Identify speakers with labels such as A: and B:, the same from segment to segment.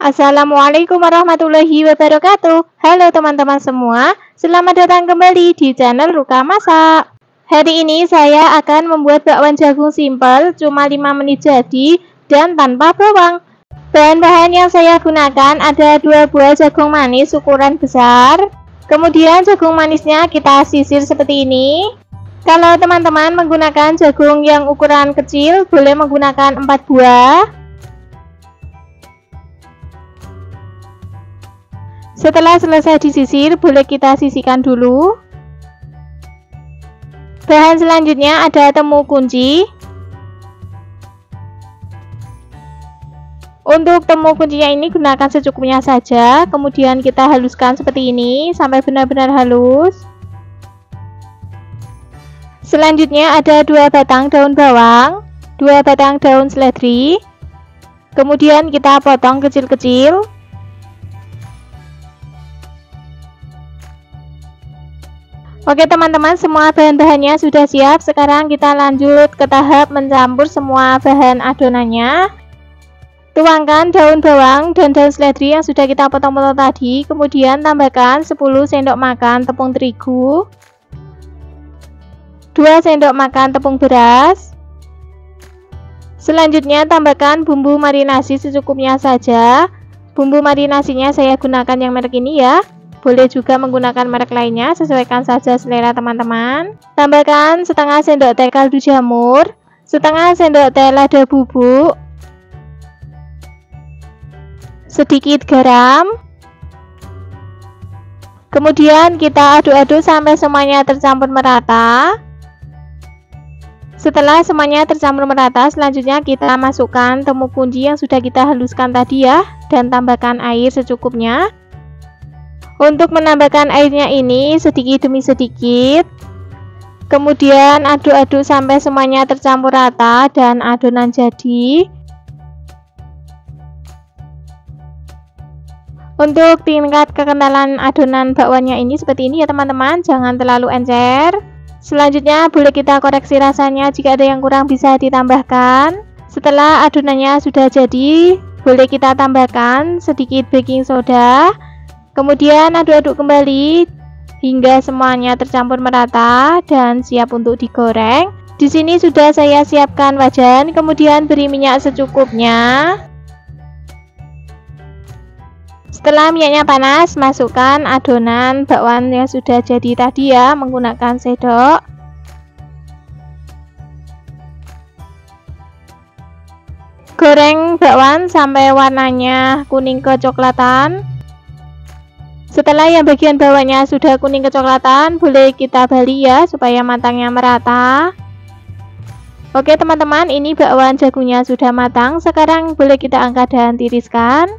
A: Assalamualaikum warahmatullahi wabarakatuh. Halo teman-teman semua, selamat datang kembali di channel Ruka Masak. Hari ini saya akan membuat bakwan jagung simpel, cuma 5 menit jadi dan tanpa bawang. Bahan-bahan yang saya gunakan ada 2 buah jagung manis ukuran besar. Kemudian jagung manisnya kita sisir seperti ini. Kalau teman-teman menggunakan jagung yang ukuran kecil, boleh menggunakan 4 buah. Setelah selesai disisir, boleh kita sisihkan dulu. Bahan selanjutnya ada temu kunci. Untuk temu kuncinya ini gunakan secukupnya saja. Kemudian kita haluskan seperti ini sampai benar-benar halus. Selanjutnya ada 2 batang daun bawang, 2 batang daun seledri. Kemudian kita potong kecil-kecil. Oke teman-teman, semua bahan-bahannya sudah siap. Sekarang kita lanjut ke tahap mencampur semua bahan adonannya. Tuangkan daun bawang dan daun seledri yang sudah kita potong-potong tadi. Kemudian tambahkan 10 sendok makan tepung terigu, 2 sendok makan tepung beras. Selanjutnya tambahkan bumbu marinasi secukupnya saja. Bumbu marinasinya saya gunakan yang merek ini ya. Boleh juga menggunakan merek lainnya, sesuaikan saja selera teman-teman. Tambahkan setengah sendok teh kaldu jamur, setengah sendok teh lada bubuk, sedikit garam. Kemudian kita aduk-aduk sampai semuanya tercampur merata. Setelah semuanya tercampur merata, selanjutnya kita masukkan temu kunci yang sudah kita haluskan tadi ya, dan tambahkan air secukupnya. Untuk menambahkan airnya ini sedikit demi sedikit. Kemudian aduk-aduk sampai semuanya tercampur rata dan adonan jadi. Untuk tingkat kekentalan adonan bakwannya ini seperti ini ya teman-teman, jangan terlalu encer. Selanjutnya boleh kita koreksi rasanya jika ada yang kurang bisa ditambahkan. Setelah adonannya sudah jadi, boleh kita tambahkan sedikit baking soda. Kemudian aduk-aduk kembali hingga semuanya tercampur merata dan siap untuk digoreng. Di sini sudah saya siapkan wajan, kemudian beri minyak secukupnya. Setelah minyaknya panas, masukkan adonan bakwan yang sudah jadi tadi ya, menggunakan sendok. Goreng bakwan sampai warnanya kuning kecoklatan. Setelah yang bagian bawahnya sudah kuning kecoklatan, boleh kita balik ya supaya matangnya merata. Oke teman-teman, ini bakwan jagungnya sudah matang. Sekarang boleh kita angkat dan tiriskan.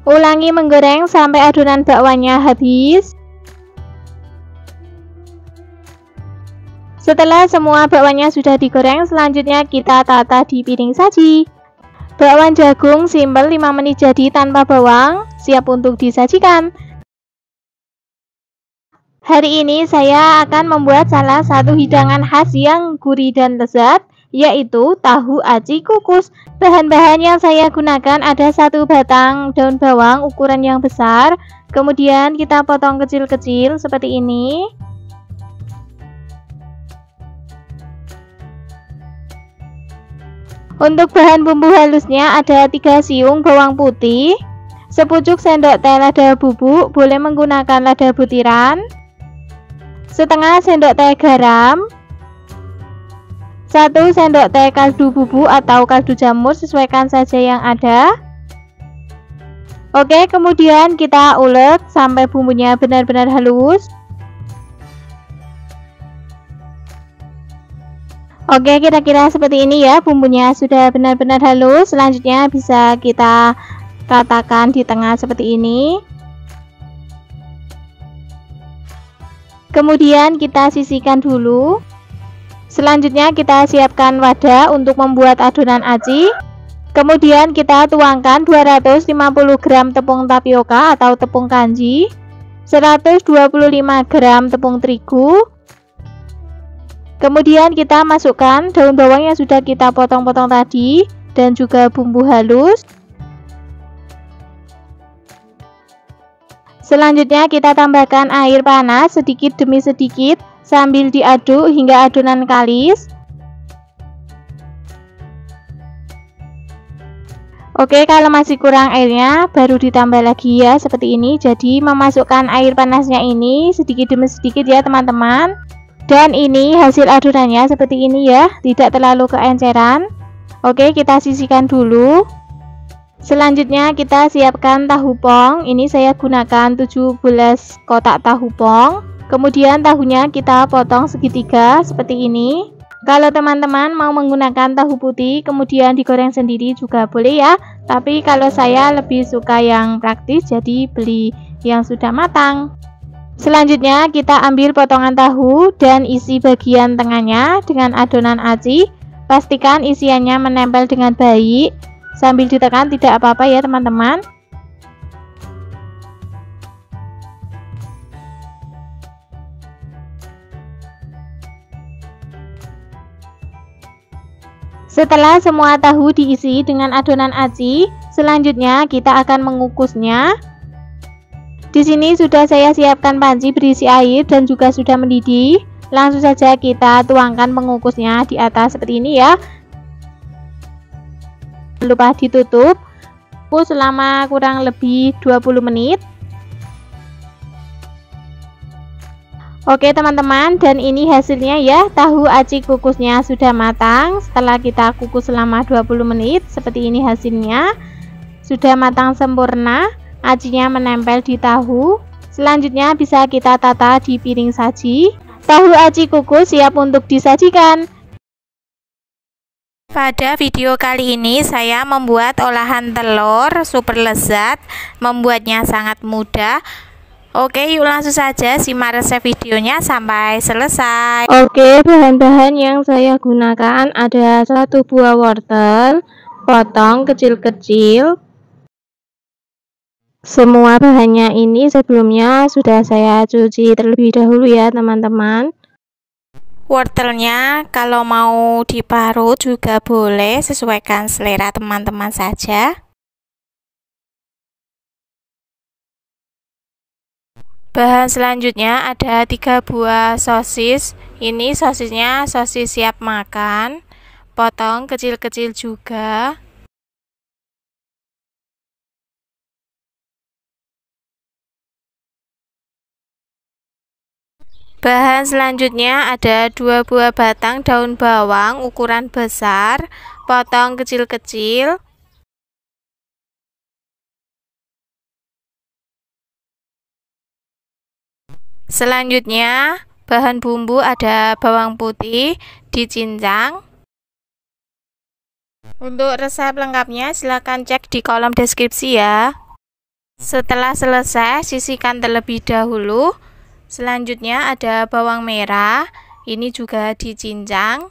A: Ulangi menggoreng sampai adonan bakwannya habis. Setelah semua bakwannya sudah digoreng, selanjutnya kita tata di piring saji. Bakwan jagung simpel 5 menit jadi tanpa bawang, siap untuk disajikan. Hari ini saya akan membuat salah satu hidangan khas yang gurih dan lezat, yaitu tahu aci kukus. Bahan-bahan yang saya gunakan ada 1 batang daun bawang ukuran yang besar, kemudian kita potong kecil-kecil seperti ini. Untuk bahan bumbu halusnya ada 3 siung bawang putih, sepucuk sendok teh lada bubuk, boleh menggunakan lada butiran, setengah sendok teh garam, 1 sendok teh kaldu bubuk atau kaldu jamur, sesuaikan saja yang ada. Oke, kemudian kita ulek sampai bumbunya benar-benar halus. Oke, kira-kira seperti ini ya, bumbunya sudah benar-benar halus. Selanjutnya bisa kita ratakan di tengah seperti ini. Kemudian kita sisihkan dulu. Selanjutnya kita siapkan wadah untuk membuat adonan aci. Kemudian kita tuangkan 250 gram tepung tapioka atau tepung kanji, 125 gram tepung terigu, Kemudian kita masukkan daun bawang yang sudah kita potong-potong tadi dan juga bumbu halus. Selanjutnya kita tambahkan air panas sedikit demi sedikit sambil diaduk hingga adonan kalis. Oke, kalau masih kurang airnya baru ditambah lagi ya seperti ini. Jadi memasukkan air panasnya ini sedikit demi sedikit ya teman-teman. Dan ini hasil adonannya seperti ini ya, tidak terlalu keenceran. Oke, kita sisihkan dulu. Selanjutnya kita siapkan tahu pong. Ini saya gunakan 17 kotak tahu pong. Kemudian tahunya kita potong segitiga seperti ini. Kalau teman-teman mau menggunakan tahu putih kemudian digoreng sendiri juga boleh ya. Tapi kalau saya lebih suka yang praktis, jadi beli yang sudah matang. Selanjutnya kita ambil potongan tahu dan isi bagian tengahnya dengan adonan aci. Pastikan isiannya menempel dengan baik. Sambil ditekan tidak apa-apa ya teman-teman. Setelah semua tahu diisi dengan adonan aci, selanjutnya kita akan mengukusnya. Di sini sudah saya siapkan panci berisi air dan juga sudah mendidih. Langsung saja kita tuangkan pengukusnya di atas seperti ini ya. Jangan lupa ditutup selama kurang lebih 20 menit. Oke teman-teman, dan ini hasilnya ya, tahu aci kukusnya sudah matang. Setelah kita kukus selama 20 menit, seperti ini hasilnya. Sudah matang sempurna, acinya menempel di tahu. Selanjutnya bisa kita tata di piring saji. Tahu aci kukus siap untuk disajikan. Pada video kali ini saya membuat olahan telur super lezat. Membuatnya sangat mudah. Oke, yuk langsung saja simak resep videonya sampai selesai. Oke, bahan-bahan yang saya gunakan ada 1 buah wortel potong kecil-kecil. Semua bahannya ini sebelumnya sudah saya cuci terlebih dahulu ya teman-teman. Wortelnya kalau mau diparut juga boleh, sesuaikan selera teman-teman saja. Bahan selanjutnya ada 3 buah sosis. Ini sosisnya sosis siap makan, potong kecil-kecil juga. Bahan selanjutnya ada 2 buah batang daun bawang ukuran besar, potong kecil-kecil. Selanjutnya bahan bumbu ada bawang putih dicincang. Untuk resep lengkapnya silahkan cek di kolom deskripsi ya. Setelah selesai sisihkan terlebih dahulu. Selanjutnya ada bawang merah, ini juga dicincang.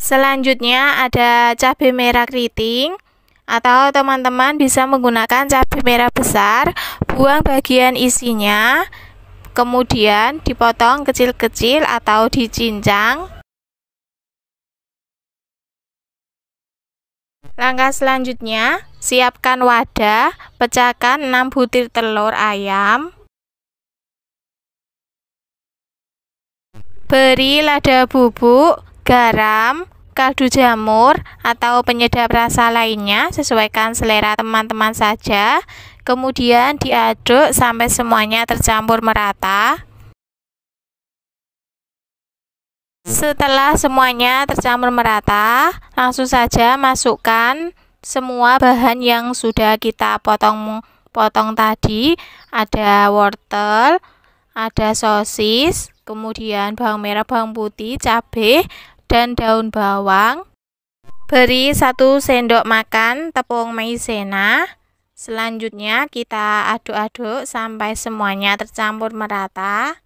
A: Selanjutnya ada cabai merah keriting, atau teman-teman bisa menggunakan cabai merah besar. Buang bagian isinya, kemudian dipotong kecil-kecil atau dicincang. Langkah selanjutnya, siapkan wadah, pecahkan 6 butir telur ayam. Beri lada bubuk, garam, kaldu jamur, atau penyedap rasa lainnya, sesuaikan selera teman-teman saja. Kemudian diaduk sampai semuanya tercampur merata. Setelah semuanya tercampur merata, langsung saja masukkan semua bahan yang sudah kita potong tadi. Ada wortel, ada sosis, kemudian bawang merah, bawang putih, cabai, dan daun bawang. Beri 1 sendok makan tepung maizena. Selanjutnya kita aduk-aduk sampai semuanya tercampur merata.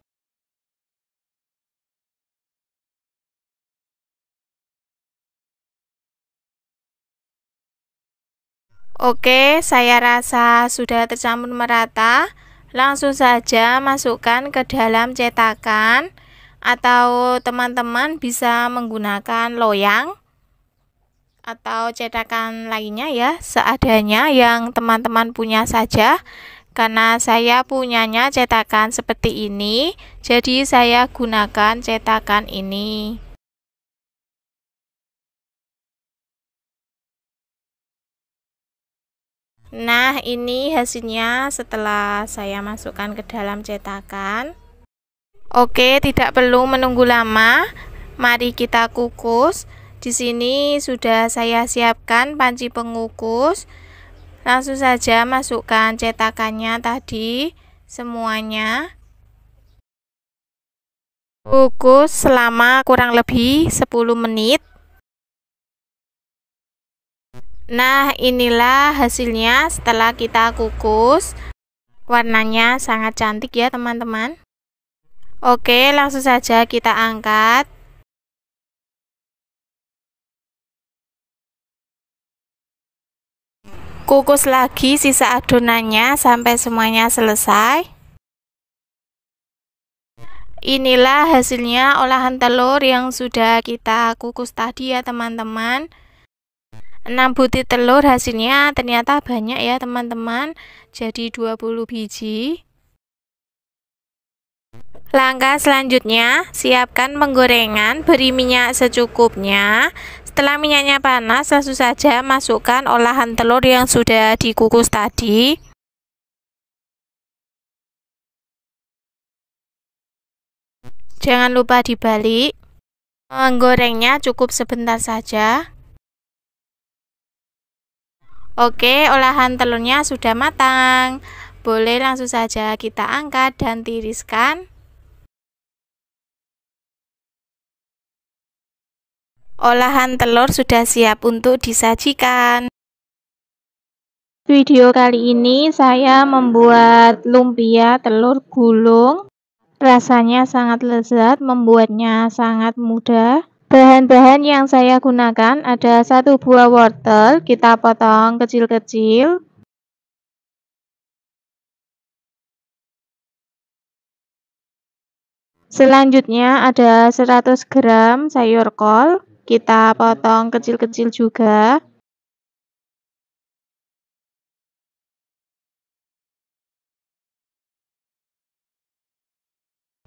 A: Oke, saya rasa sudah tercampur merata. Langsung saja masukkan ke dalam cetakan, atau teman-teman bisa menggunakan loyang atau cetakan lainnya ya, seadanya yang teman-teman punya saja. Karena saya punyanya cetakan seperti ini, jadi saya gunakan cetakan ini. Nah, ini hasilnya setelah saya masukkan ke dalam cetakan. Oke, tidak perlu menunggu lama. Mari kita kukus. Di sini sudah saya siapkan panci pengukus. Langsung saja masukkan cetakannya tadi semuanya. Kukus selama kurang lebih 10 menit. Nah, inilah hasilnya setelah kita kukus. Warnanya sangat cantik ya teman-teman. Oke, langsung saja kita angkat. Kukus lagi sisa adonannya sampai semuanya selesai. Inilah hasilnya olahan telur yang sudah kita kukus tadi ya teman-teman. 6 butir telur hasilnya ternyata banyak ya teman-teman, jadi 20 biji. Langkah selanjutnya, siapkan penggorengan, beri minyak secukupnya. Setelah minyaknya panas, langsung saja masukkan olahan telur yang sudah dikukus tadi. Jangan lupa dibalik. Menggorengnya cukup sebentar saja. Oke, olahan telurnya sudah matang. Boleh langsung saja kita angkat dan tiriskan. Olahan telur sudah siap untuk disajikan. Video kali ini saya membuat lumpia telur gulung. Rasanya sangat lezat, membuatnya sangat mudah. Bahan-bahan yang saya gunakan ada 1 buah wortel, kita potong kecil-kecil. Selanjutnya ada 100 gram sayur kol, kita potong kecil-kecil juga.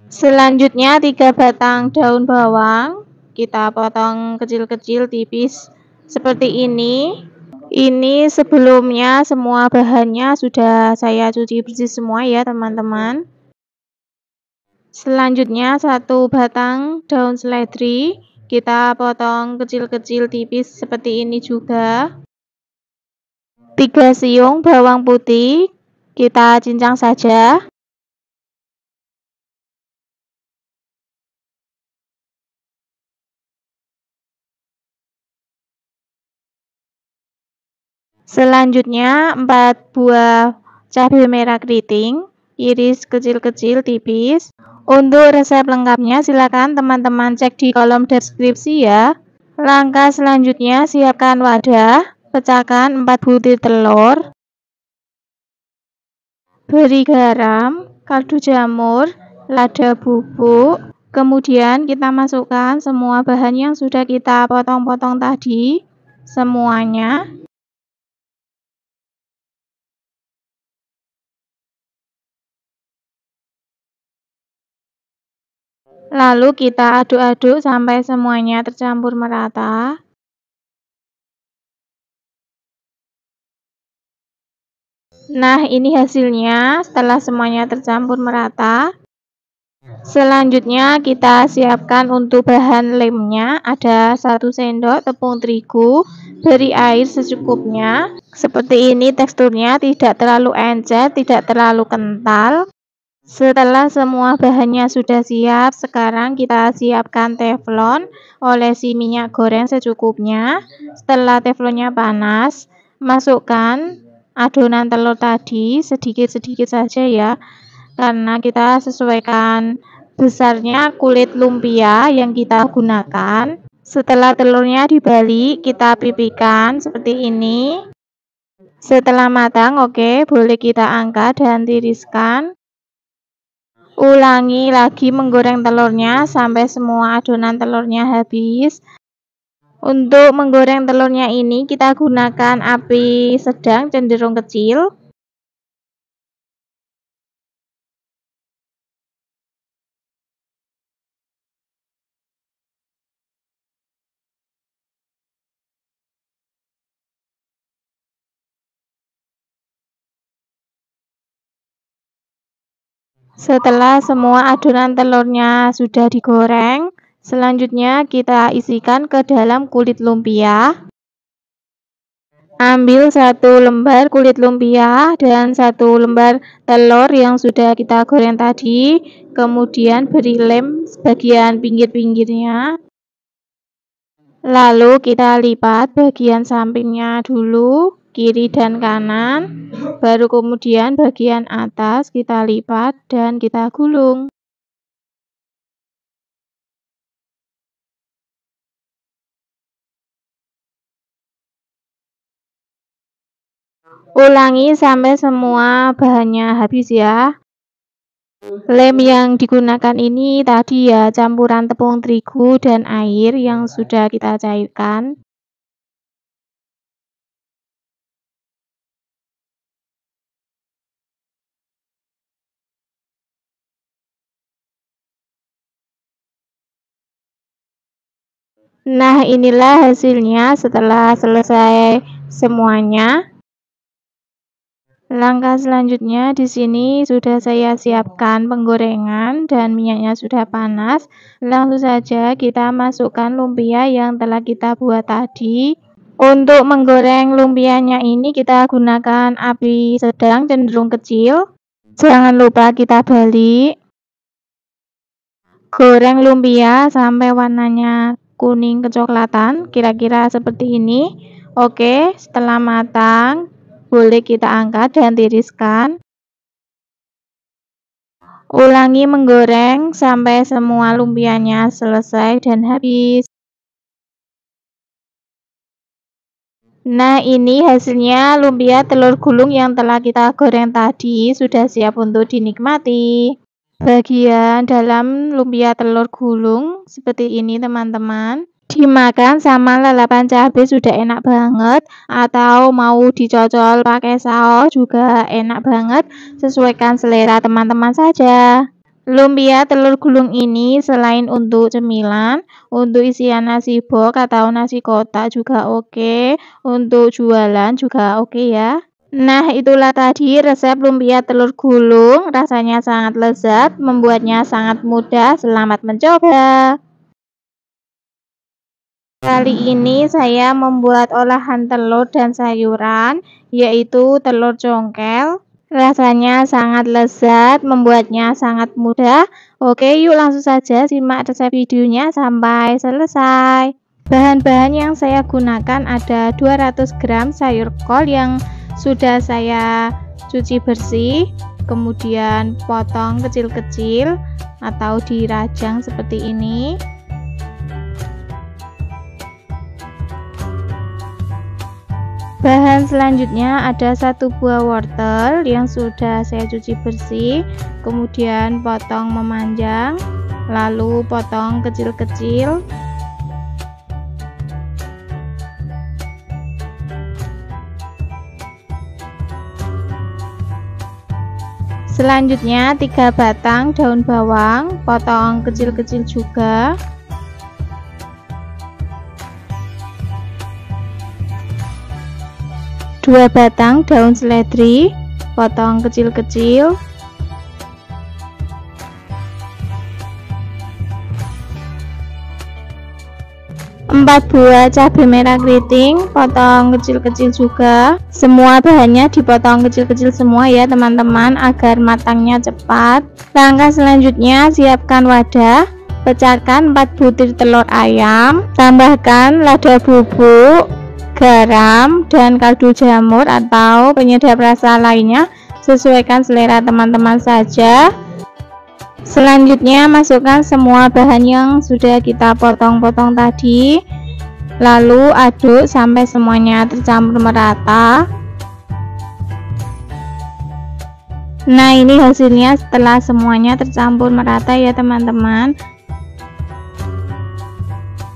A: Selanjutnya 3 batang daun bawang, kita potong kecil-kecil tipis seperti ini. Ini sebelumnya semua bahannya sudah saya cuci bersih semua ya teman-teman. Selanjutnya 1 batang daun seledri, kita potong kecil-kecil tipis seperti ini juga. 3 siung bawang putih, kita cincang saja. Selanjutnya 4 buah cabai merah keriting, iris kecil-kecil tipis. Untuk resep lengkapnya silakan teman-teman cek di kolom deskripsi ya. Langkah selanjutnya siapkan wadah, pecahkan 4 butir telur. Beri garam, kaldu jamur, lada bubuk. Kemudian kita masukkan semua bahan yang sudah kita potong-potong tadi, semuanya. Lalu kita aduk-aduk sampai semuanya tercampur merata. Nah, ini hasilnya setelah semuanya tercampur merata. Selanjutnya kita siapkan untuk bahan lemnya, ada 1 sendok tepung terigu, beri air secukupnya. Seperti ini teksturnya, tidak terlalu encer, tidak terlalu kental. Setelah semua bahannya sudah siap, sekarang kita siapkan teflon, olesi minyak goreng secukupnya. Setelah teflonnya panas, masukkan adonan telur tadi sedikit-sedikit saja ya, karena kita sesuaikan besarnya kulit lumpia yang kita gunakan. Setelah telurnya dibalik, kita pipihkan seperti ini. Setelah matang, oke, boleh kita angkat dan tiriskan. Ulangi lagi menggoreng telurnya sampai semua adonan telurnya habis. Untuk menggoreng telurnya ini kita gunakan api sedang cenderung kecil. Setelah semua adonan telurnya sudah digoreng, selanjutnya kita isikan ke dalam kulit lumpia. Ambil 1 lembar kulit lumpia dan 1 lembar telur yang sudah kita goreng tadi, kemudian beri lem sebagian pinggir-pinggirnya. Lalu kita lipat bagian sampingnya dulu, kiri dan kanan, baru kemudian bagian atas kita lipat dan kita gulung. Ulangi sampai semua bahannya habis ya. Lem yang digunakan ini tadi ya campuran tepung terigu dan air yang sudah kita cairkan. Nah, inilah hasilnya setelah selesai semuanya. Langkah selanjutnya di sini sudah saya siapkan penggorengan dan minyaknya sudah panas. Langsung saja kita masukkan lumpia yang telah kita buat tadi. Untuk menggoreng lumpianya ini kita gunakan api sedang cenderung kecil. Jangan lupa kita balik. Goreng lumpia sampai warnanya kuning kecoklatan, kira-kira seperti ini. Oke, setelah matang boleh kita angkat dan tiriskan. Ulangi menggoreng sampai semua lumpianya selesai dan habis. Nah, ini hasilnya lumpia telur gulung yang telah kita goreng tadi sudah siap untuk dinikmati. Bagian dalam lumpia telur gulung seperti ini teman-teman. Dimakan sama lalapan cabai sudah enak banget, atau mau dicocol pakai saus juga enak banget, sesuaikan selera teman-teman saja. Lumpia telur gulung ini selain untuk cemilan, untuk isian nasi box atau nasi kotak juga oke, untuk jualan juga oke ya. Nah, itulah tadi resep lumpia telur gulung, rasanya sangat lezat, membuatnya sangat mudah, selamat mencoba. Kali ini saya membuat olahan telur dan sayuran, yaitu telur congkel. Rasanya sangat lezat, membuatnya sangat mudah. Oke, yuk langsung saja simak resep videonya sampai selesai. Bahan-bahan yang saya gunakan ada 200 gram sayur kol yang sudah saya cuci bersih, kemudian potong kecil-kecil atau dirajang seperti ini. Bahan selanjutnya ada 1 buah wortel yang sudah saya cuci bersih, kemudian potong memanjang, lalu potong kecil-kecil. Selanjutnya 3 batang daun bawang, potong kecil-kecil juga. 2 batang daun seledri, potong kecil-kecil. 4 buah cabai merah keriting, potong kecil-kecil juga. Semua bahannya dipotong kecil-kecil semua ya teman-teman, agar matangnya cepat. Langkah selanjutnya, siapkan wadah, pecahkan 4 butir telur ayam, tambahkan lada bubuk, garam, dan kaldu jamur atau penyedap rasa lainnya, sesuaikan selera teman-teman saja. Selanjutnya masukkan semua bahan yang sudah kita potong-potong tadi, lalu aduk sampai semuanya tercampur merata. Nah, ini hasilnya setelah semuanya tercampur merata ya teman-teman.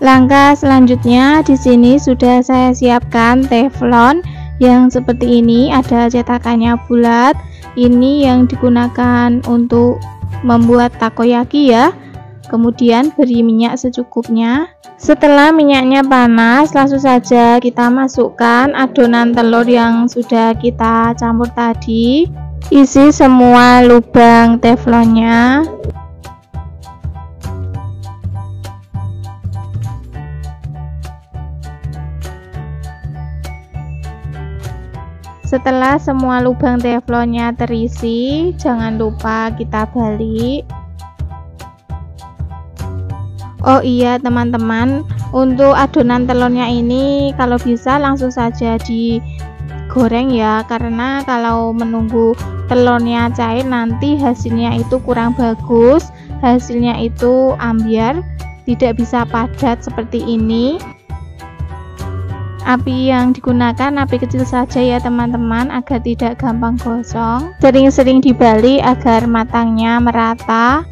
A: Langkah selanjutnya di sini sudah saya siapkan teflon yang seperti ini, ada cetakannya bulat. Ini yang digunakan untuk membuat takoyaki ya. Kemudian beri minyak secukupnya. Setelah minyaknya panas, langsung saja kita masukkan adonan telur yang sudah kita campur tadi. Isi semua lubang teflonnya. Setelah semua lubang teflonnya terisi, jangan lupa kita balik. Oh iya teman-teman, untuk adonan telurnya ini kalau bisa langsung saja digoreng ya, karena kalau menunggu telurnya cair nanti hasilnya itu kurang bagus, hasilnya itu ambyar, tidak bisa padat seperti ini. Api yang digunakan api kecil saja ya teman-teman, agar tidak gampang gosong. Sering-sering dibalik agar matangnya merata.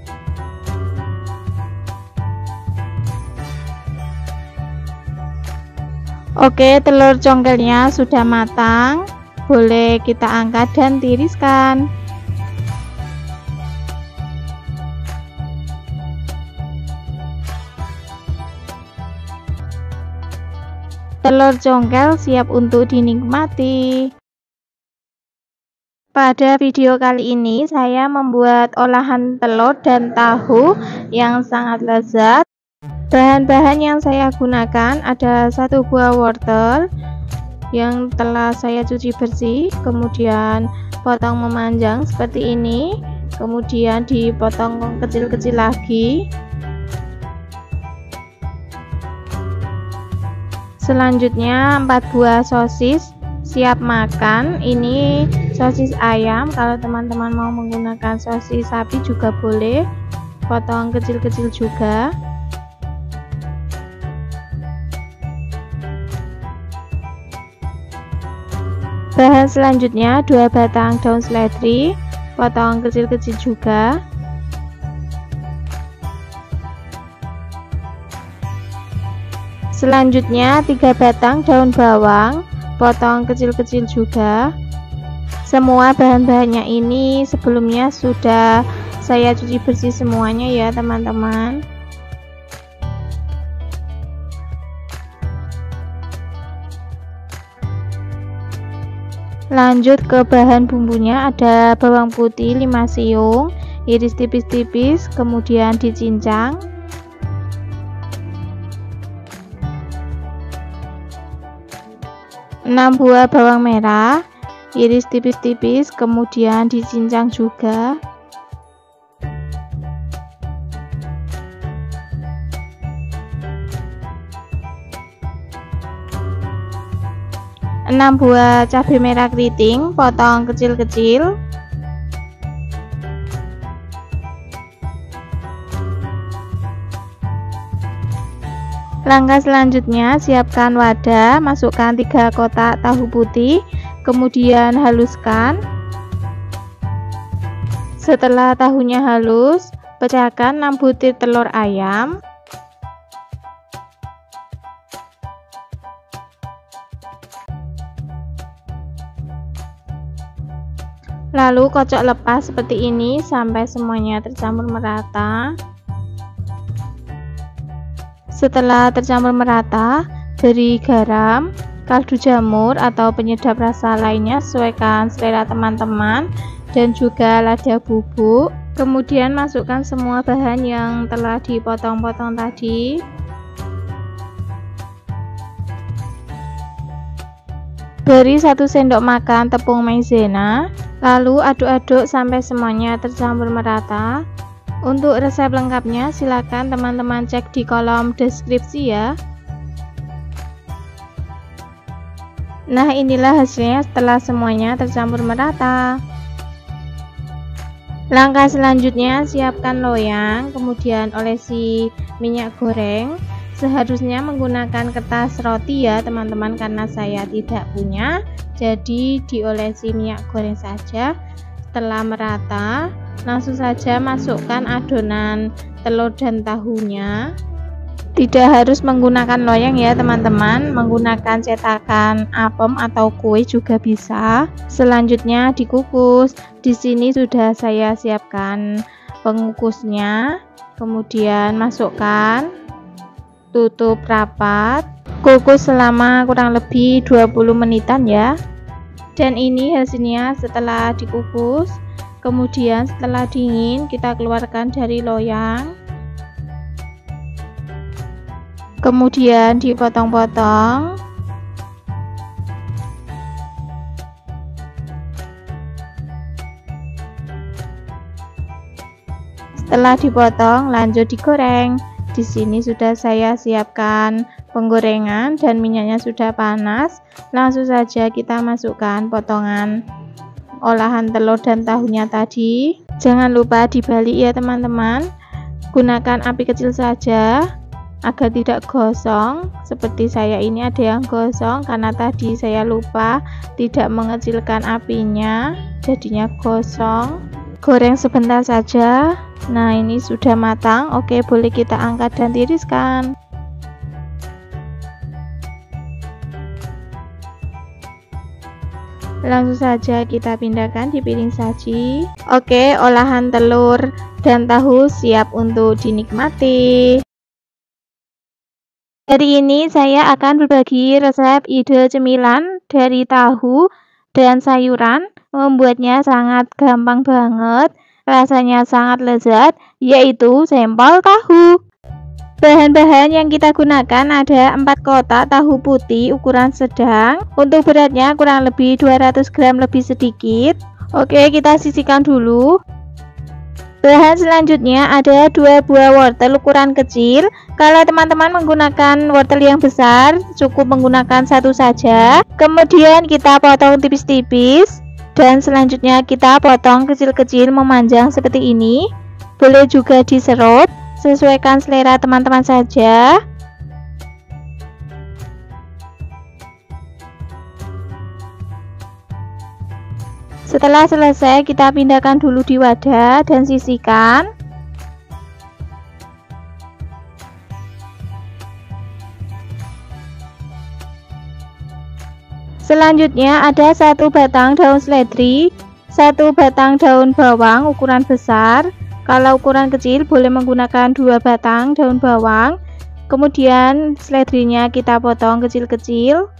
A: Oke, telur congkelnya sudah matang, boleh kita angkat dan tiriskan. Telur congkel siap untuk dinikmati. Pada video kali ini saya membuat olahan telur dan tahu yang sangat lezat. Bahan-bahan yang saya gunakan ada 1 buah wortel yang telah saya cuci bersih, kemudian potong memanjang seperti ini, kemudian dipotong kecil-kecil lagi. Selanjutnya 4 buah sosis siap makan. Ini sosis ayam, kalau teman-teman mau menggunakan sosis sapi juga boleh, potong kecil-kecil juga. Bahan selanjutnya 2 batang daun seledri, potong kecil-kecil juga. Selanjutnya 3 batang daun bawang, potong kecil-kecil juga. Semua bahan-bahannya ini sebelumnya sudah saya cuci bersih semuanya ya teman-teman. Lanjut ke bahan bumbunya, ada bawang putih 5 siung, iris tipis-tipis, kemudian dicincang. Enam buah bawang merah, iris tipis-tipis, kemudian dicincang juga. Enam buah cabai merah keriting, potong kecil-kecil. Langkah selanjutnya, siapkan wadah, masukkan 3 kotak tahu putih, kemudian haluskan. Setelah tahunya halus, pecahkan 6 butir telur ayam. Lalu kocok lepas seperti ini sampai semuanya tercampur merata. Setelah tercampur merata, beri garam, kaldu jamur atau penyedap rasa lainnya, sesuaikan selera teman-teman, dan juga lada bubuk. Kemudian masukkan semua bahan yang telah dipotong-potong tadi. Beri 1 sendok makan tepung maizena, lalu aduk-aduk sampai semuanya tercampur merata. Untuk resep lengkapnya silakan teman-teman cek di kolom deskripsi ya. Nah, inilah hasilnya setelah semuanya tercampur merata. Langkah selanjutnya, siapkan loyang, kemudian olesi minyak goreng. Seharusnya menggunakan kertas roti ya teman-teman, karena saya tidak punya, jadi diolesi minyak goreng saja. Setelah merata, langsung saja masukkan adonan telur dan tahunya. Tidak harus menggunakan loyang ya teman-teman, menggunakan cetakan apem atau kue juga bisa. Selanjutnya dikukus. Di sini sudah saya siapkan pengukusnya. Kemudian masukkan, tutup rapat, kukus selama kurang lebih 20 menitan ya. Dan ini hasilnya setelah dikukus. Kemudian setelah dingin kita keluarkan dari loyang, kemudian dipotong-potong. Setelah dipotong lanjut digoreng. Di sini sudah saya siapkan penggorengan dan minyaknya sudah panas. Langsung saja kita masukkan potongan olahan telur dan tahunya tadi. Jangan lupa dibalik ya teman-teman. Gunakan api kecil saja agar tidak gosong. Seperti saya ini ada yang gosong karena tadi saya lupa tidak mengecilkan apinya, jadinya gosong. Goreng sebentar saja. Nah, ini sudah matang. Oke, boleh kita angkat dan tiriskan. Langsung saja kita pindahkan di piring saji. Oke, olahan telur dan tahu siap untuk dinikmati. Hari ini saya akan berbagi resep ide cemilan dari tahu dan sayuran. Membuatnya sangat gampang banget, rasanya sangat lezat, yaitu sempol tahu. Bahan-bahan yang kita gunakan ada 4 kotak tahu putih ukuran sedang. Untuk beratnya kurang lebih 200 gram lebih sedikit. Oke, kita sisihkan dulu. Bahan selanjutnya ada 2 buah wortel ukuran kecil. Kalau teman-teman menggunakan wortel yang besar, cukup menggunakan 1 saja. Kemudian kita potong tipis-tipis. Dan selanjutnya kita potong kecil-kecil memanjang seperti ini. Boleh juga diserut, sesuaikan selera teman-teman saja. Setelah selesai kita pindahkan dulu di wadah dan sisihkan. Selanjutnya ada 1 batang daun seledri, 1 batang daun bawang ukuran besar. Kalau ukuran kecil boleh menggunakan 2 batang daun bawang. Kemudian seledrinya kita potong kecil-kecil.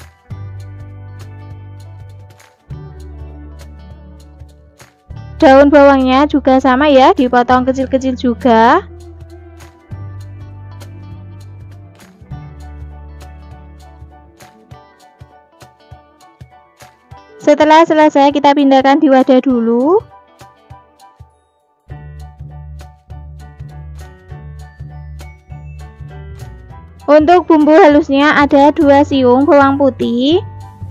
A: Daun bawangnya juga sama ya, dipotong kecil-kecil juga. Setelah selesai kita pindahkan di wadah dulu. Untuk bumbu halusnya ada 2 siung bawang putih.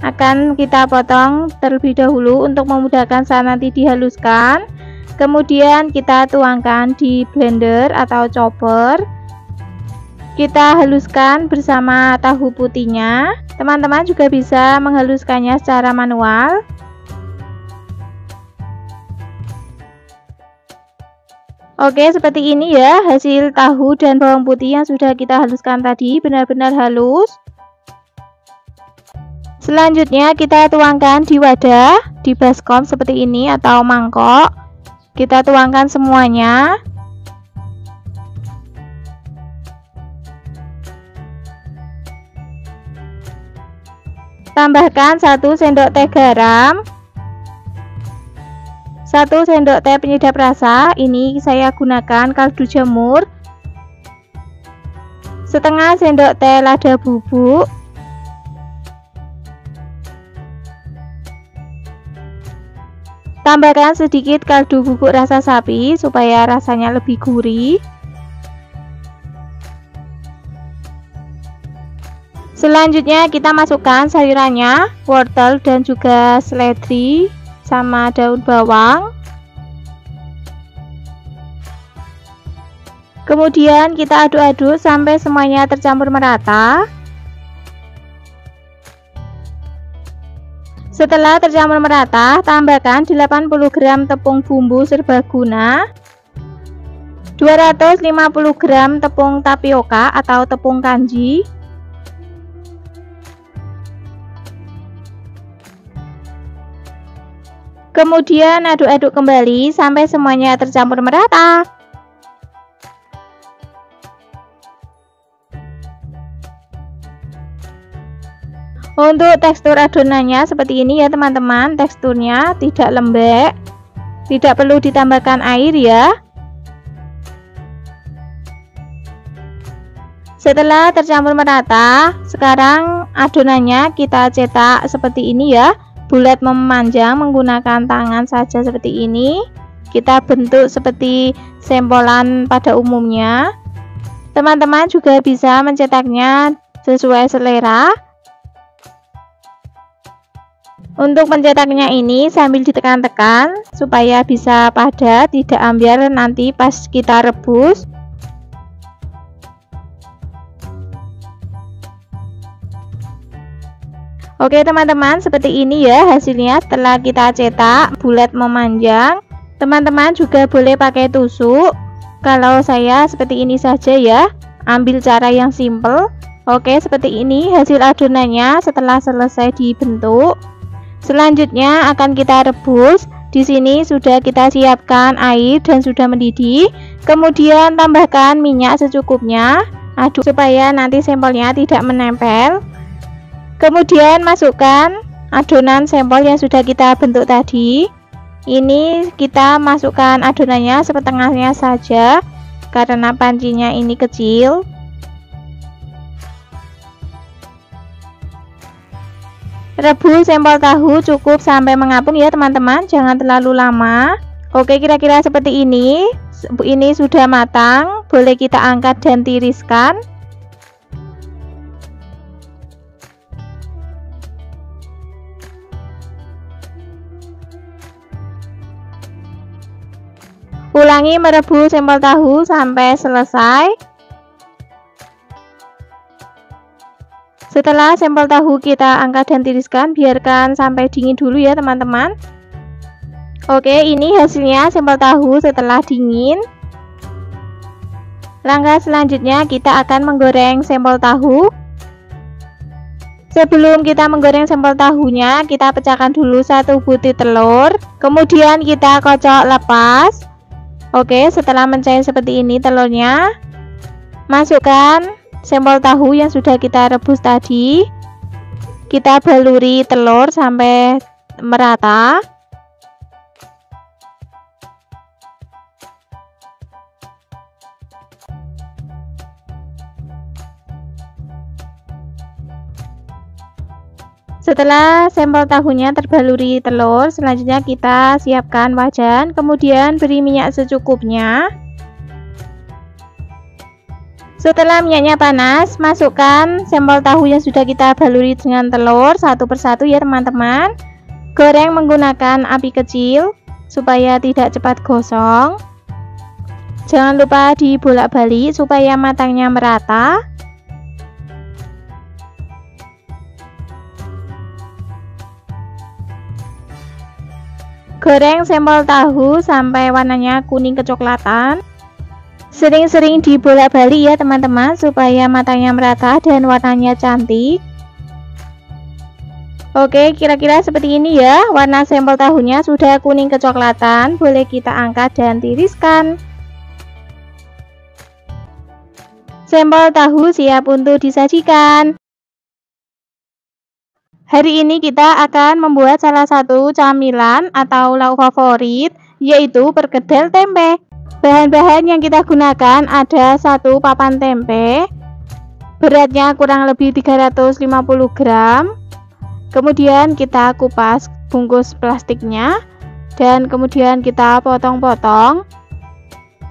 A: Akan kita potong terlebih dahulu untuk memudahkan saat nanti dihaluskan. Kemudian kita tuangkan di blender atau chopper. Kita haluskan bersama tahu putihnya. Teman-teman juga bisa menghaluskannya secara manual. Oke, seperti ini ya hasil tahu dan bawang putih yang sudah kita haluskan tadi, benar-benar halus. Selanjutnya kita tuangkan di wadah, di baskom seperti ini atau mangkok. Kita tuangkan semuanya. Tambahkan 1 sendok teh garam, 1 sendok teh penyedap rasa. Ini saya gunakan kaldu jamur, setengah sendok teh lada bubuk, tambahkan sedikit kaldu bubuk rasa sapi supaya rasanya lebih gurih. Selanjutnya kita masukkan sayurannya, wortel dan juga seledri sama daun bawang. Kemudian kita aduk-aduk sampai semuanya tercampur merata. Setelah tercampur merata, tambahkan 80 gram tepung bumbu serbaguna, 250 gram tepung tapioka atau tepung kanji, kemudian aduk-aduk kembali sampai semuanya tercampur merata. Untuk tekstur adonannya seperti ini ya teman-teman, teksturnya tidak lembek, tidak perlu ditambahkan air ya. Setelah tercampur merata, sekarang adonannya kita cetak seperti ini ya, bulat memanjang menggunakan tangan saja seperti ini. Kita bentuk seperti sempolan pada umumnya. Teman-teman juga bisa mencetaknya sesuai selera. Untuk mencetaknya ini sambil ditekan-tekan supaya bisa padat, tidak ambiar nanti pas kita rebus. Oke teman-teman, seperti ini ya hasilnya setelah kita cetak bulat memanjang. Teman-teman juga boleh pakai tusuk. Kalau saya seperti ini saja ya, ambil cara yang simple. Oke, seperti ini hasil adonannya setelah selesai dibentuk. Selanjutnya akan kita rebus. Di sini sudah kita siapkan air dan sudah mendidih. Kemudian tambahkan minyak secukupnya. Aduk supaya nanti sampelnya tidak menempel. Kemudian masukkan adonan sampel yang sudah kita bentuk tadi. Ini kita masukkan adonannya setengahnya saja karena pancinya ini kecil. Rebus sampel tahu cukup sampai mengapung ya teman-teman, jangan terlalu lama. Oke, kira-kira seperti ini. Ini sudah matang, boleh kita angkat dan tiriskan. Ulangi merebus sampel tahu sampai selesai. Setelah sampel tahu kita angkat dan tiriskan, biarkan sampai dingin dulu ya teman-teman. Oke, ini hasilnya sampel tahu setelah dingin. Langkah selanjutnya kita akan menggoreng sampel tahu. Sebelum kita menggoreng sampel tahunya, kita pecahkan dulu 1 butir telur. Kemudian kita kocok lepas. Oke, setelah mencair seperti ini telurnya, masukkan sampel tahu yang sudah kita rebus tadi. Kita baluri telur sampai merata. Setelah sampel tahunya terbaluri telur, selanjutnya kita siapkan wajan, kemudian beri minyak secukupnya. Setelah minyaknya panas, masukkan sampel tahu yang sudah kita baluri dengan telur satu persatu ya teman-teman. Goreng menggunakan api kecil supaya tidak cepat gosong. Jangan lupa dibolak-balik supaya matangnya merata. Goreng sampel tahu sampai warnanya kuning kecoklatan. Sering-sering dibolak-balik ya teman-teman supaya matangnya merata dan warnanya cantik. Oke, kira-kira seperti ini ya. Warna sampel tahunya sudah kuning kecoklatan, boleh kita angkat dan tiriskan. Sampel tahu siap untuk disajikan. Hari ini kita akan membuat salah satu camilan atau lauk favorit, yaitu perkedel tempe. Bahan-bahan yang kita gunakan ada 1 papan tempe, beratnya kurang lebih 350 gram. Kemudian kita kupas bungkus plastiknya dan kemudian kita potong-potong.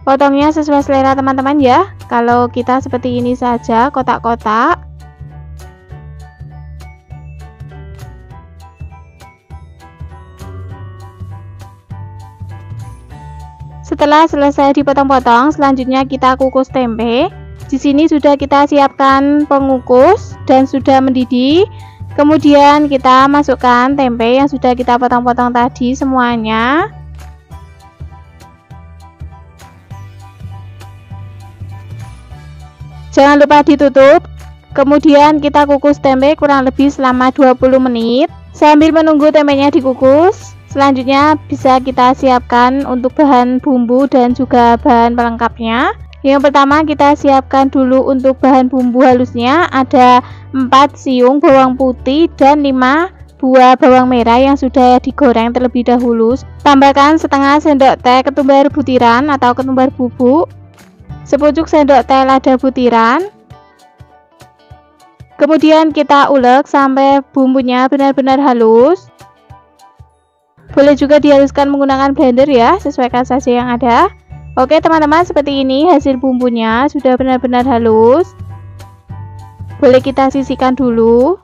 A: Potongnya sesuai selera teman-teman ya. Kalau kita seperti ini saja, kotak-kotak. Setelah selesai dipotong-potong, selanjutnya kita kukus tempe. Di sini sudah kita siapkan pengukus dan sudah mendidih. Kemudian kita masukkan tempe yang sudah kita potong-potong tadi semuanya. Jangan lupa ditutup. Kemudian kita kukus tempe kurang lebih selama 20 menit. Sambil menunggu tempenya dikukus, selanjutnya bisa kita siapkan untuk bahan bumbu dan juga bahan pelengkapnya. Yang pertama kita siapkan dulu untuk bahan bumbu halusnya, ada 4 siung bawang putih dan 5 buah bawang merah yang sudah digoreng terlebih dahulu. Tambahkan setengah sendok teh ketumbar butiran atau ketumbar bubuk, sepucuk sendok teh lada butiran. Kemudian kita ulek sampai bumbunya benar-benar halus. Boleh juga dihaluskan menggunakan blender ya, sesuaikan saja yang ada. Oke teman-teman, seperti ini hasil bumbunya sudah benar-benar halus. Boleh kita sisihkan dulu.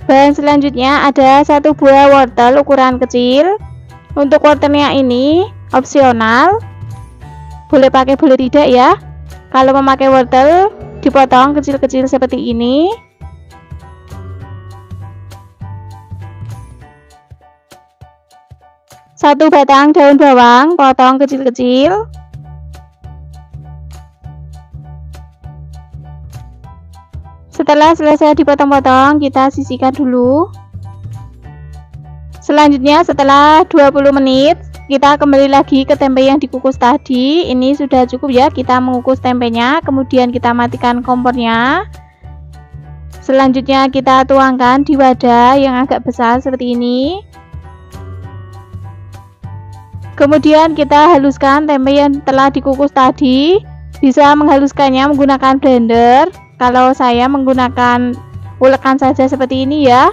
A: Bahan selanjutnya ada 1 buah wortel ukuran kecil. Untuk wortelnya ini opsional, boleh pakai boleh tidak ya. Kalau memakai wortel dipotong kecil-kecil seperti ini. Satu batang daun bawang potong kecil-kecil. Setelah selesai dipotong-potong, kita sisihkan dulu. Selanjutnya setelah 20 menit kita kembali lagi ke tempe yang dikukus tadi. Ini sudah cukup ya kita mengukus tempenya. Kemudian kita matikan kompornya. Selanjutnya kita tuangkan di wadah yang agak besar seperti ini. Kemudian kita haluskan tempe yang telah dikukus tadi. Bisa menghaluskannya menggunakan blender. Kalau saya menggunakan ulekan saja seperti ini ya.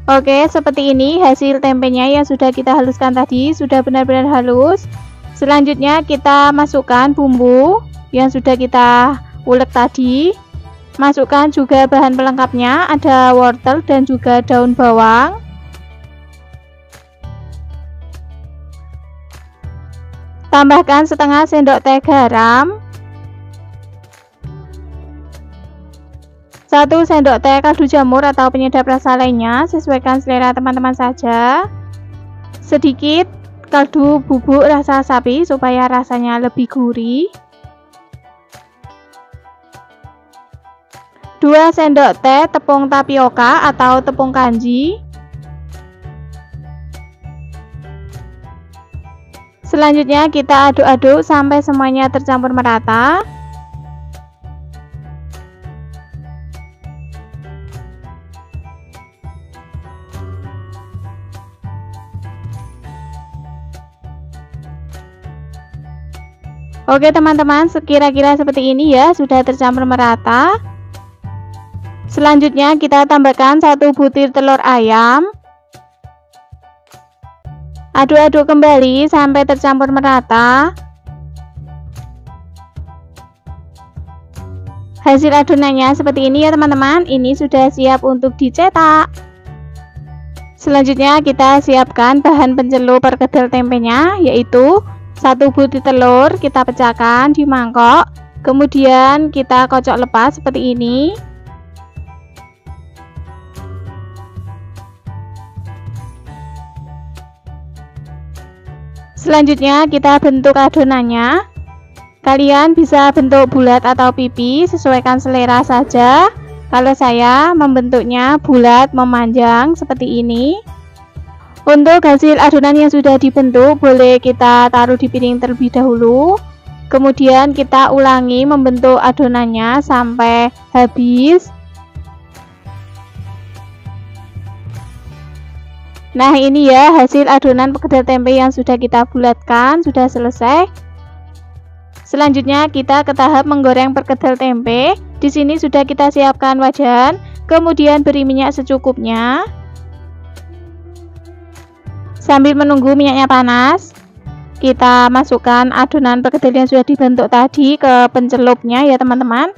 A: Oke, seperti ini hasil tempenya yang sudah kita haluskan tadi, sudah benar-benar halus. Selanjutnya kita masukkan bumbu yang sudah kita ulek tadi. Masukkan juga bahan pelengkapnya, ada wortel dan juga daun bawang. Tambahkan setengah sendok teh garam, 1 sendok teh kaldu jamur atau penyedap rasa lainnya, sesuaikan selera teman-teman saja. Sedikit kaldu bubuk rasa sapi supaya rasanya lebih gurih. 2 sendok teh tepung tapioka atau tepung kanji. Selanjutnya kita aduk-aduk sampai semuanya tercampur merata. Oke teman-teman, kira-kira seperti ini ya, sudah tercampur merata. Selanjutnya kita tambahkan 1 butir telur ayam. Aduk-aduk kembali sampai tercampur merata. Hasil adonannya seperti ini ya teman-teman. Ini sudah siap untuk dicetak. Selanjutnya kita siapkan bahan pencelup perkedel tempenya, yaitu 1 butir telur kita pecahkan di mangkok. Kemudian kita kocok lepas seperti ini. Selanjutnya kita bentuk adonannya. Kalian bisa bentuk bulat atau pipi, sesuaikan selera saja. Kalau saya membentuknya bulat memanjang seperti ini. Untuk hasil adonan yang sudah dibentuk, boleh kita taruh di piring terlebih dahulu. Kemudian kita ulangi membentuk adonannya sampai habis. Nah ini ya hasil adonan perkedel tempe yang sudah kita bulatkan, sudah selesai. Selanjutnya kita ke tahap menggoreng perkedel tempe. Di sini sudah kita siapkan wajan, kemudian beri minyak secukupnya. Sambil menunggu minyaknya panas, kita masukkan adonan perkedel yang sudah dibentuk tadi ke pencelupnya ya teman-teman.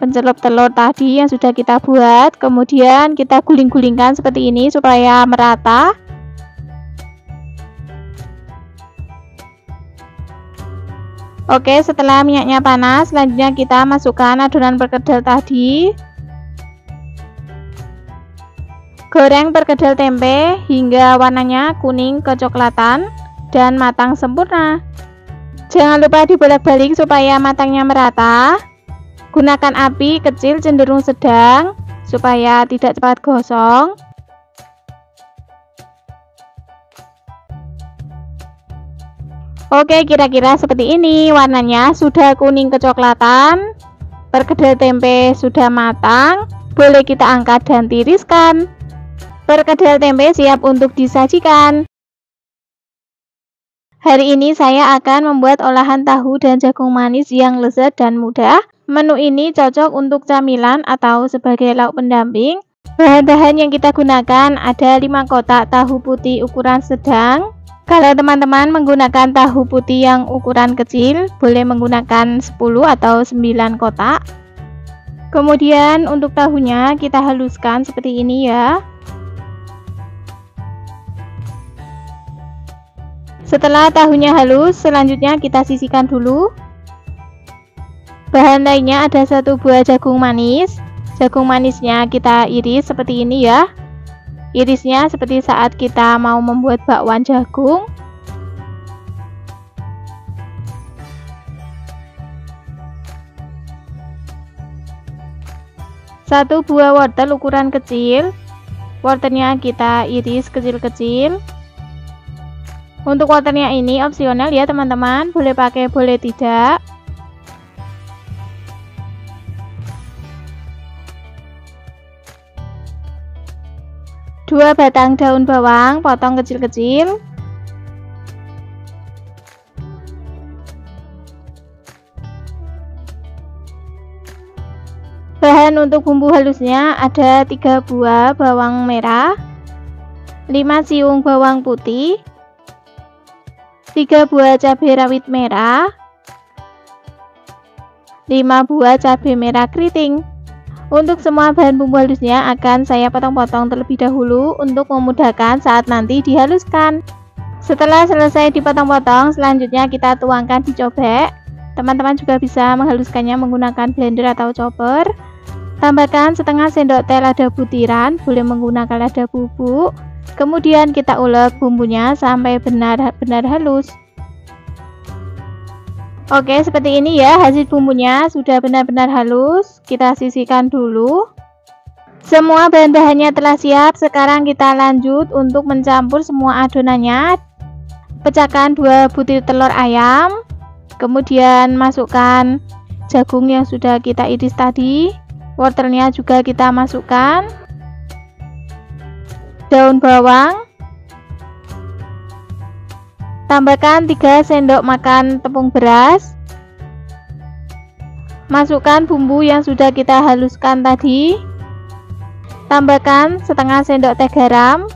A: Pencelup telur tadi yang sudah kita buat, kemudian kita guling-gulingkan seperti ini supaya merata. Oke, setelah minyaknya panas, selanjutnya kita masukkan adonan perkedel tadi. Goreng perkedel tempe hingga warnanya kuning kecoklatan dan matang sempurna. Jangan lupa dibolak-balik supaya matangnya merata. Gunakan api kecil cenderung sedang supaya tidak cepat gosong. Oke, kira-kira seperti ini. Warnanya sudah kuning kecoklatan. Perkedel tempe sudah matang. Boleh kita angkat dan tiriskan. Perkedel tempe siap untuk disajikan. Hari ini saya akan membuat olahan tahu dan jagung manis yang lezat dan mudah. Menu ini cocok untuk camilan atau sebagai lauk pendamping. Bahan-bahan yang kita gunakan ada 5 kotak tahu putih ukuran sedang. Kalau teman-teman menggunakan tahu putih yang ukuran kecil, boleh menggunakan 10 atau 9 kotak. Kemudian untuk tahunya kita haluskan seperti ini ya. Setelah tahunya halus, selanjutnya kita sisihkan dulu. Bahan lainnya ada 1 buah jagung manis. Jagung manisnya kita iris seperti ini ya. Irisnya seperti saat kita mau membuat bakwan jagung. Satu buah wortel ukuran kecil. Wortelnya kita iris kecil-kecil. Untuk wortelnya ini opsional ya teman-teman, boleh pakai boleh tidak. 2 batang daun bawang potong kecil-kecil. Bahan untuk bumbu halusnya ada 3 buah bawang merah, 5 siung bawang putih, 3 buah cabai rawit merah, 5 buah cabai merah keriting. Untuk semua bahan bumbu halusnya akan saya potong-potong terlebih dahulu untuk memudahkan saat nanti dihaluskan. Setelah selesai dipotong-potong, selanjutnya kita tuangkan di cobek. Teman-teman juga bisa menghaluskannya menggunakan blender atau chopper. Tambahkan setengah sendok teh lada butiran, boleh menggunakan lada bubuk. Kemudian kita ulek bumbunya sampai benar-benar halus. Oke, seperti ini ya hasil bumbunya sudah benar-benar halus. Kita sisihkan dulu. Semua bahan-bahannya telah siap. Sekarang kita lanjut untuk mencampur semua adonannya. Pecahkan 2 butir telur ayam. Kemudian masukkan jagung yang sudah kita iris tadi. Wortelnya juga kita masukkan. Daun bawang. Tambahkan 3 sendok makan tepung beras. Masukkan bumbu yang sudah kita haluskan tadi. Tambahkan setengah sendok teh garam,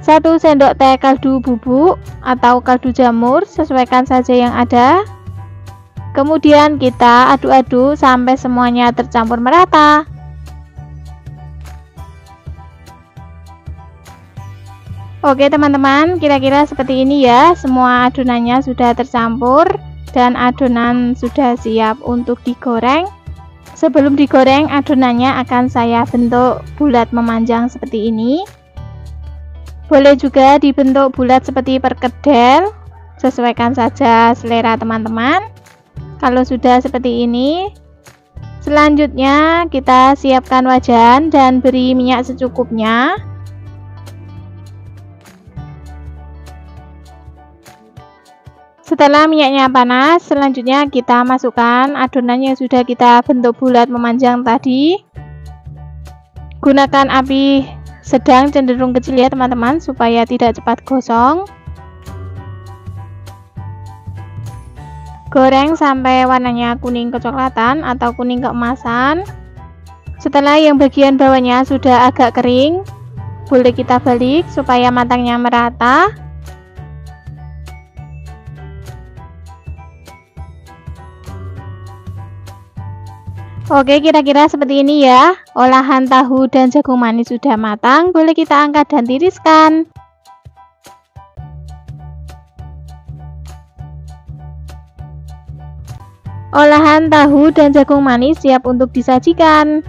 A: 1 sendok teh kaldu bubuk atau kaldu jamur, sesuaikan saja yang ada. Kemudian kita aduk-aduk sampai semuanya tercampur merata. Oke teman-teman, kira-kira seperti ini ya. Semua adonannya sudah tercampur dan adonan sudah siap untuk digoreng. Sebelum digoreng, adonannya akan saya bentuk bulat memanjang seperti ini. Boleh juga dibentuk bulat seperti perkedel, sesuaikan saja selera teman-teman. Kalau sudah seperti ini, selanjutnya kita siapkan wajan dan beri minyak secukupnya. Setelah minyaknya panas, selanjutnya kita masukkan adonan yang sudah kita bentuk bulat memanjang tadi. Gunakan api sedang cenderung kecil ya teman-teman, supaya tidak cepat gosong. Goreng sampai warnanya kuning kecoklatan atau kuning keemasan. Setelah yang bagian bawahnya sudah agak kering, boleh kita balik supaya matangnya merata. Oke, kira-kira seperti ini ya. Olahan tahu dan jagung manis sudah matang, boleh kita angkat dan tiriskan. Olahan tahu dan jagung manis siap untuk disajikan.